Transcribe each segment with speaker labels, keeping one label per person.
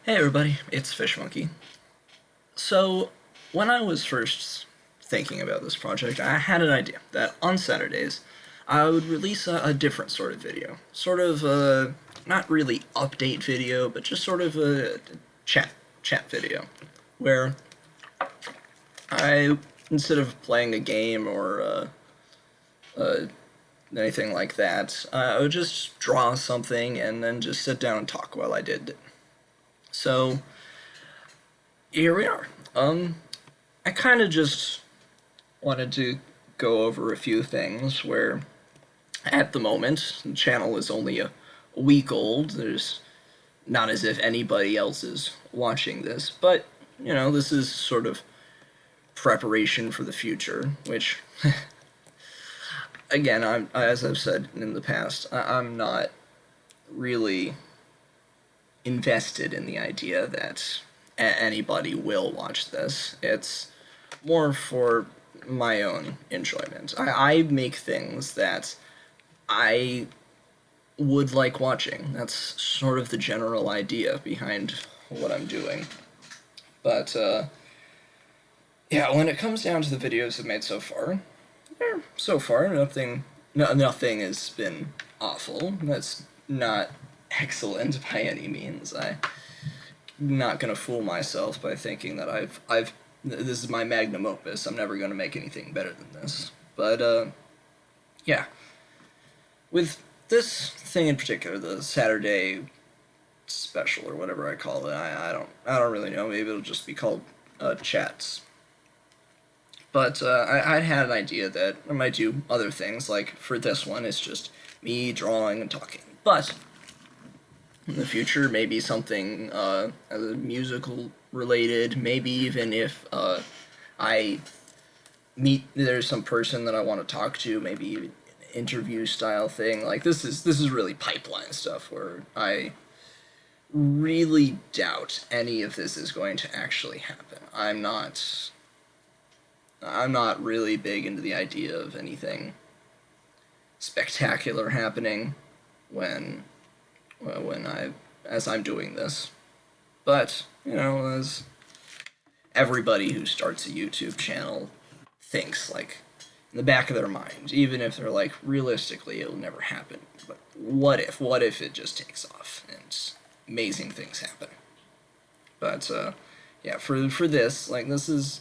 Speaker 1: Hey everybody, it's Fish Monkey. So, when I was first thinking about this project, I had an idea that on Saturdays I would release a different sort of video. Sort of a, not really update video, but just sort of a chat video. Where I, instead of playing a game or uh, anything like that, I would just draw something and then just sit down and talk while I did it. So, here we are. I kind of just wanted to go over a few things where, at the moment, the channel is only a week old. There's not as if anybody else is watching this, but, this is sort of preparation for the future, which, again, as I've said in the past, I'm not really invested in the idea that anybody will watch this. It's more for my own enjoyment. I make things that I would like watching. That's sort of the general idea behind what I'm doing. But, yeah, when it comes down to the videos I've made so far, so far, nothing has been awful. That's not excellent by any means. I'm not gonna fool myself by thinking that this is my magnum opus. I'm never gonna make anything better than this. But yeah, with this thing in particular, the Saturday special or whatever I call it, I don't really know. Maybe it'll just be called chats. But I had an idea that I might do other things. Like for this one, it's just me drawing and talking. But in the future, maybe something musical related. Maybe even if I there's some person that I want to talk to, maybe an interview style thing. Like this is really pipeline stuff where I really doubt any of this is going to actually happen. I'm not really big into the idea of anything spectacular happening when as I'm doing this. But, as everybody who starts a YouTube channel thinks, like, in the back of their mind, even if they're like, realistically, it'll never happen. But what if? What if it just takes off and amazing things happen? But, yeah, for this, like, this is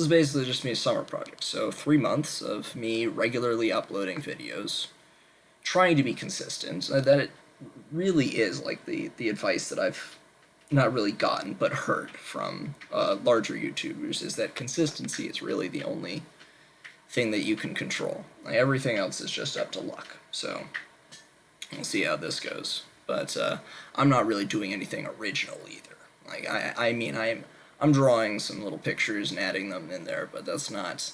Speaker 1: basically just me a summer project. So 3 months of me regularly uploading videos, trying to be consistent. That it really is like the advice that I've not really gotten but heard from larger YouTubers is that consistency is really the only thing that you can control. Like everything else is just up to luck. So we'll see how this goes. But I'm not really doing anything original either. Like I mean I'm drawing some little pictures and adding them in there, but that's not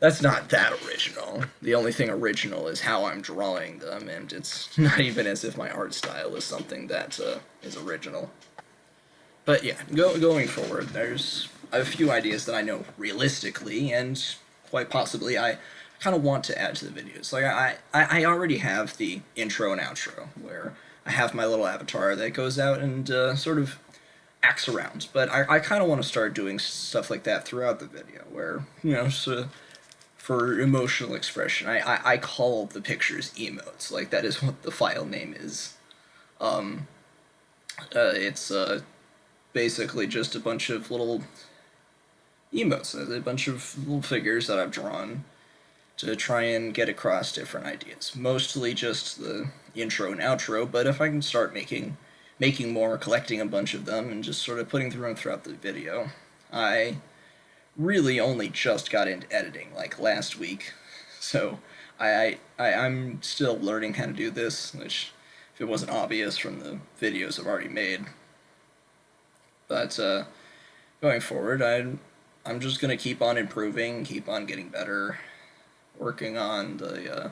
Speaker 1: that original. The only thing original is how I'm drawing them, and it's not even as if my art style is something that is original. But yeah, going forward, there's a few ideas that I know realistically, and quite possibly I kind of want to add to the videos. Like I already have the intro and outro where I have my little avatar that goes out and sort of acts around. But I kind of want to start doing stuff like that throughout the video, where so for emotional expression, I call the pictures emotes. Like that is what the file name is. It's basically just a bunch of little emotes, a bunch of little figures that I've drawn to try and get across different ideas. Mostly just the intro and outro, but if I can start making more, collecting a bunch of them, and just sort of putting them throughout the video. I really only just got into editing like last week, so I'm still learning how to do this, which if it wasn't obvious from the videos I've already made. But going forward, I'm just gonna keep on improving, keep on getting better, working on the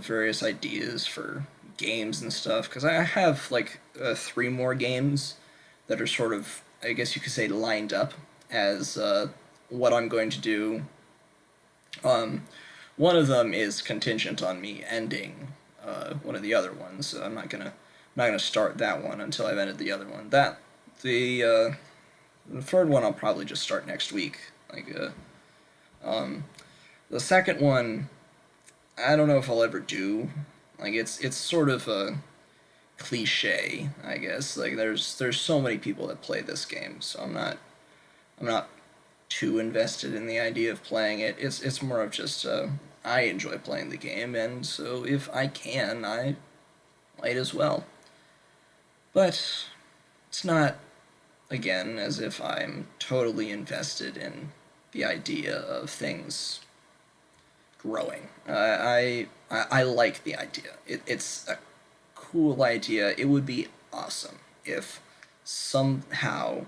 Speaker 1: various ideas for games and stuff, because I have like 3 more games that are sort of, I guess you could say, lined up as what I'm going to do. One of them is contingent on me ending one of the other ones. So I'm not gonna start that one until I've ended the other one. The third one I'll probably just start next week. Um, the second one, I don't know if I'll ever do. Like it's sort of a cliche, I guess. Like there's so many people that play this game, so I'm not too invested in the idea of playing it. It's more of just I enjoy playing the game, and so if I can, I might as well. But it's not, again, as if I'm totally invested in the idea of things growing. I like the idea. It's a cool idea. It would be awesome if somehow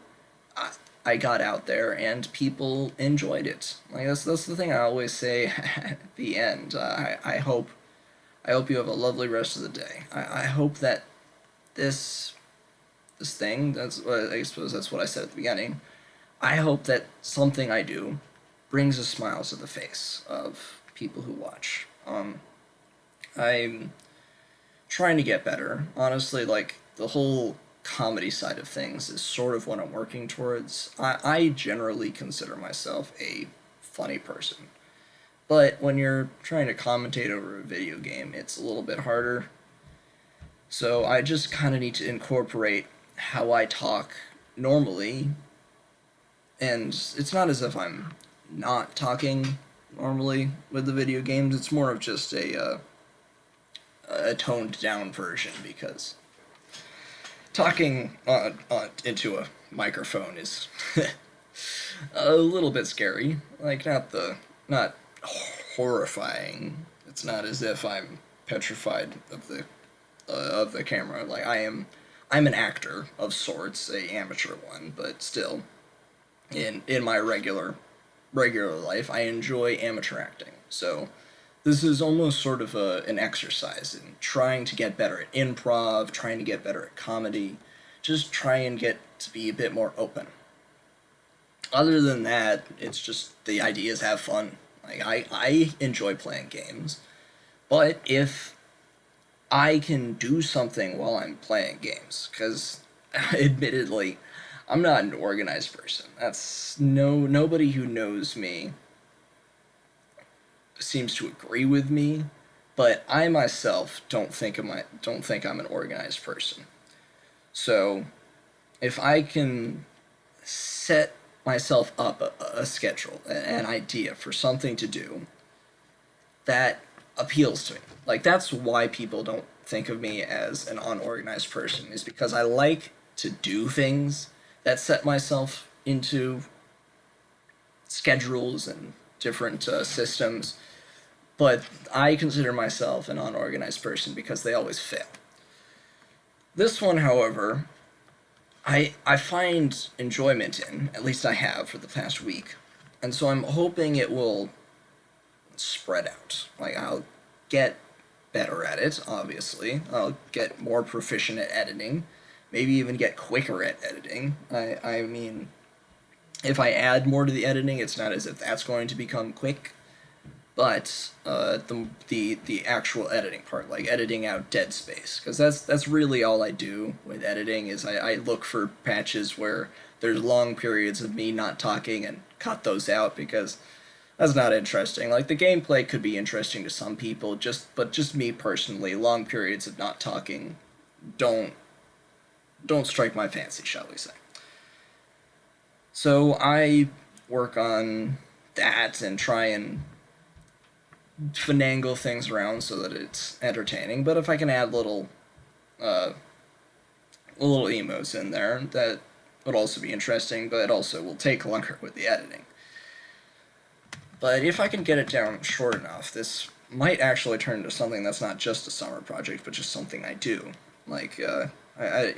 Speaker 1: I got out there and people enjoyed it. Like that's the thing I always say at the end. I hope you have a lovely rest of the day. I hope that this this thing, I suppose that's what I said at the beginning. I hope that something I do brings a smile to the face of people who watch. I'm trying to get better. Honestly, like the whole comedy side of things is sort of what I'm working towards. I generally consider myself a funny person. But when you're trying to commentate over a video game, it's a little bit harder. So I just kind of need to incorporate how I talk normally. And it's not as if I'm not talking normally with the video games. It's more of just a toned down version because talking into a microphone is a little bit scary. Like not horrifying. It's not as if I'm petrified of the camera. Like I'm an actor of sorts, a amateur one, but still, in my regular life, I enjoy amateur acting. So this is almost sort of an exercise in trying to get better at improv, trying to get better at comedy, just try and get to be a bit more open. Other than that, it's just the ideas have fun. Like I enjoy playing games, but if I can do something while I'm playing games, because admittedly, I'm not an organized person. That's nobody who knows me seems to agree with me, but I myself don't think I'm an organized person. So if I can set myself up a schedule, an idea for something to do, that appeals to me. Like that's why people don't think of me as an unorganized person, is because I like to do things that set myself into schedules and different systems. But I consider myself an unorganized person because they always fail. This one, however, I find enjoyment in, at least I have for the past week. And so I'm hoping it will spread out. Like I'll get better at it, obviously. I'll get more proficient at editing, maybe even get quicker at editing. I mean, if I add more to the editing, it's not as if that's going to become quick, but the actual editing part, like editing out dead space, because that's really all I do with editing is I look for patches where there's long periods of me not talking and cut those out because that's not interesting. Like the gameplay could be interesting to some people, but just me personally, long periods of not talking don't don't strike my fancy, shall we say. So I work on that and try and finagle things around so that it's entertaining. But if I can add uh, little emotes in there, that would also be interesting. But it also will take longer with the editing. But if I can get it down short enough, this might actually turn into something that's not just a summer project, but just something I do. Like I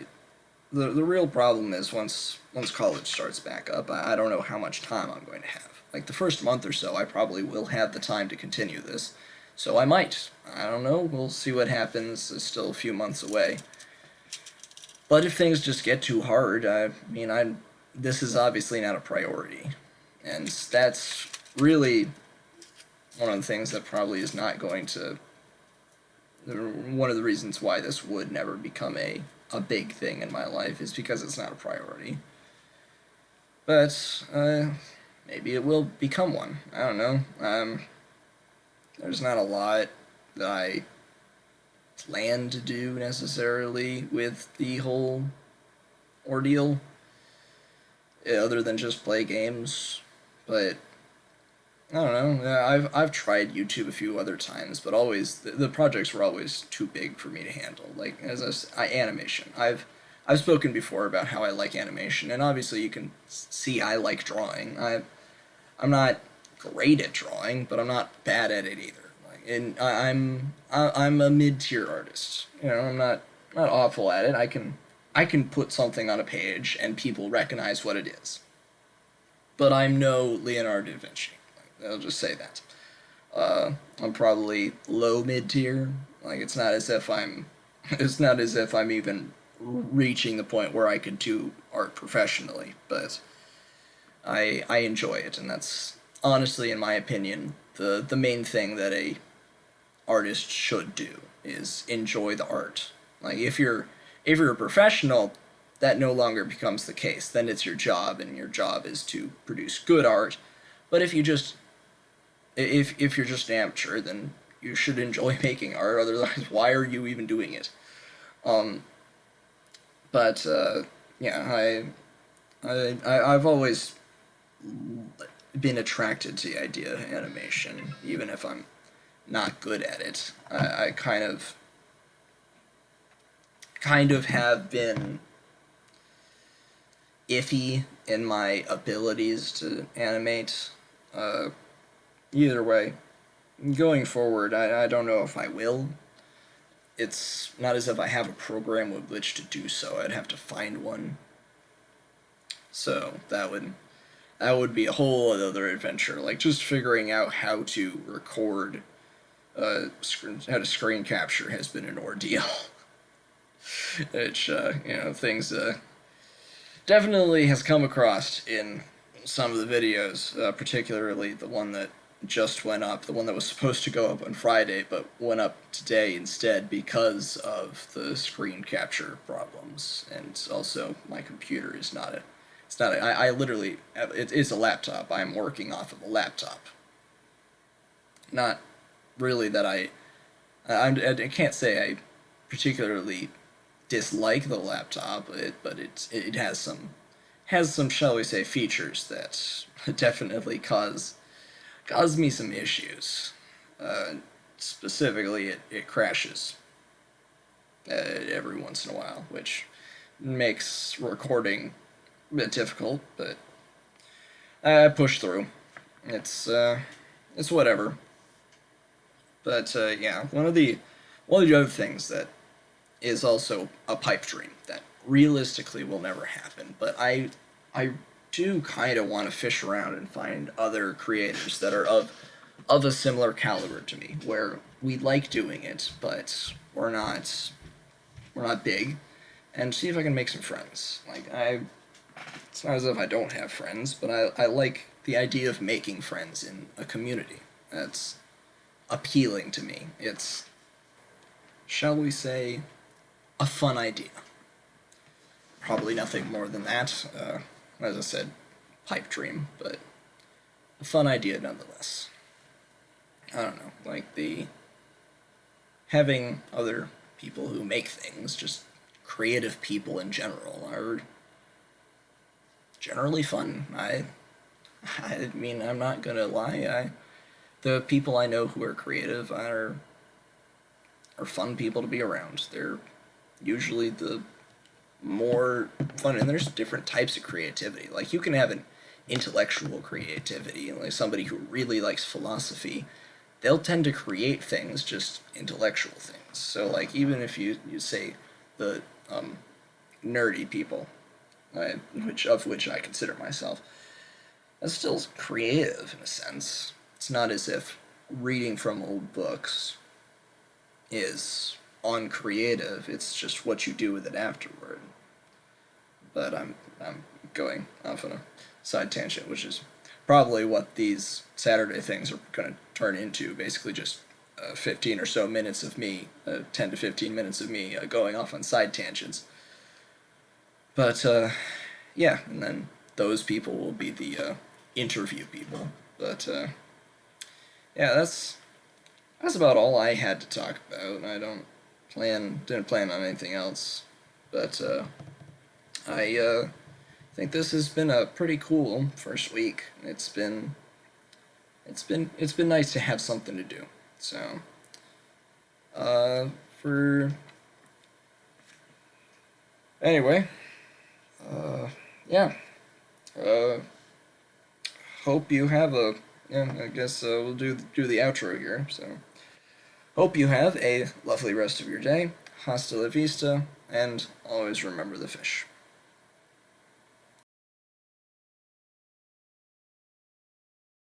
Speaker 1: the real problem is once college starts back up, I don't know how much time I'm going to have. Like the first month or so, I probably will have the time to continue this, so I might. I don't know. We'll see what happens. It's still a few months away. But if things just get too hard, I mean, I this is obviously not a priority, and that's really one of the things that probably is not going to one of the reasons why this would never become a big thing in my life is because it's not a priority. But maybe it will become one. I don't know. There's not a lot that I plan to do necessarily with the whole ordeal, other than just play games. But I don't know. I've tried YouTube a few other times, but always the projects were always too big for me to handle. Like animation. I've spoken before about how I like animation, and obviously you can see I like drawing. I'm not great at drawing, but I'm not bad at it either. Like, and I'm a mid tier artist. You know, I'm not awful at it. I can put something on a page and people recognize what it is. But I'm no Leonardo da Vinci. I'll just say that. I'm probably low mid tier. Like it's not as if I'm, it's not as if I'm even reaching the point where I could do art professionally. But I enjoy it, and that's honestly, in my opinion, the main thing that a artist should do is enjoy the art. Like if you're a professional, that no longer becomes the case. Then it's your job, and your job is to produce good art. But if you're just an amateur, then you should enjoy making art. Otherwise, why are you even doing it? Um, but yeah, I've always been attracted to the idea of animation, even if I'm not good at it. I kind of have been iffy in my abilities to animate. Uh, Either way, going forward, I don't know if I will. It's not as if I have a program with which to do so. I'd have to find one. So that would be a whole other adventure. Like just figuring out how to record, how to screen capture has been an ordeal. Which things definitely has come across in some of the videos, particularly the one that just went up, the one that was supposed to go up on Friday but went up today instead because of the screen capture problems, and also my computer is not a. It's not. I literally. It is a laptop. I'm working off of a laptop. Not really that I can't say I particularly dislike the laptop, but it has some, shall we say, features that definitely cause me some issues. Uh, Specifically, it crashes every once in a while, which makes recording a bit difficult, but I push through. It's it's whatever. But yeah, one of the other things that is also a pipe dream that realistically will never happen, but I do kind of want to fish around and find other creators that are of a similar caliber to me, where we like doing it, but we're not big, and see if I can make some friends. It's not as if I don't have friends, but I like the idea of making friends in a community. That's appealing to me. It's, shall we say, a fun idea. Probably nothing more than that. As I said, pipe dream, but a fun idea nonetheless. I don't know, like the having other people who make things, just creative people in general, are generally fun. I mean, I'm not gonna lie. The people I know who are creative are fun people to be around. They're usually the more fun, and there's different types of creativity. Like you can have an intellectual creativity, like somebody who really likes philosophy, they'll tend to create things, just intellectual things. So like even if you say the nerdy people, which I consider myself, that's still creative in a sense. It's not as if reading from old books is uncreative. It's just what you do with it afterward. But I'm going off on a side tangent, which is probably what these Saturday things are going to turn into. Basically, just 15 or so minutes of me, 10 to 15 minutes of me going off on side tangents. But yeah, and then those people will be the interview people. But yeah, that's about all I had to talk about. I didn't plan on anything else. But I think this has been a pretty cool first week. It's been nice to have something to do. So for anyway, yeah. Uh, hope you have a yeah. I guess we'll do the outro here. So hope you have a lovely rest of your day. Hasta la vista, and always remember the fish.